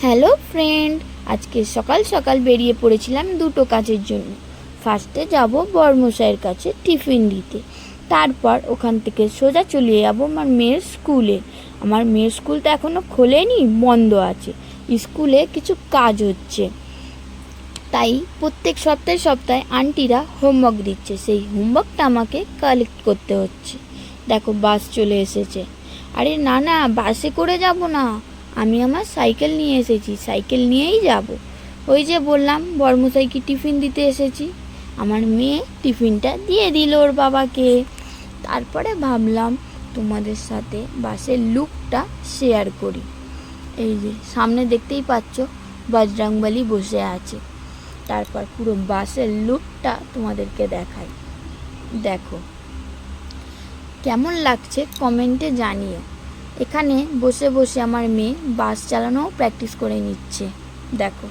Hello friend, আজকে সকাল সকাল বেরিয়ে পড়েছিলাম দুটো কাজের জন্য। ফার্স্টে যাব বড়মশাইয়ের কাছে টিফিন দিতে, তারপর ওখান থেকে সোজা চলে যাব আমার মেয়ের স্কুলে। আমার মেয়ের স্কুলটা এখনও খোলেনি, বন্ধ আছে। স্কুলে কিছু কাজ হচ্ছে, তাই প্রত্যেক সপ্তাহে সপ্তাহে আন্টিরা হোমওয়ার্ক দিচ্ছে, সেই হোমওয়ার্কটা আমাকে কালেক্ট করতে হচ্ছে। দেখো বাস চলে এসেছে। আরে না না, বাসে করে যাব না, আমি আমার সাইকেল নিয়ে এসেছি, সাইকেল নিয়েই যাব। ওই যে বললাম বড়মশাইকে টিফিন দিতে এসেছি। আমার মেয়ে টিফিনটা দিয়ে দিল ওর বাবাকে। তারপরে ভাবলাম তোমাদের সাথে বাসের লুকটা শেয়ার করি। এই যে সামনে দেখতেই পাচ্ছ বজরংবলী বসে আছে। তারপর পুরো বাসের লুকটা তোমাদেরকে দেখাই। দেখো কেমন লাগছে কমেন্টে জানিও। এখানে বসে বসে আমার মেয়ে বাস চালানোও প্র্যাকটিস করে নিচ্ছে। দেখো।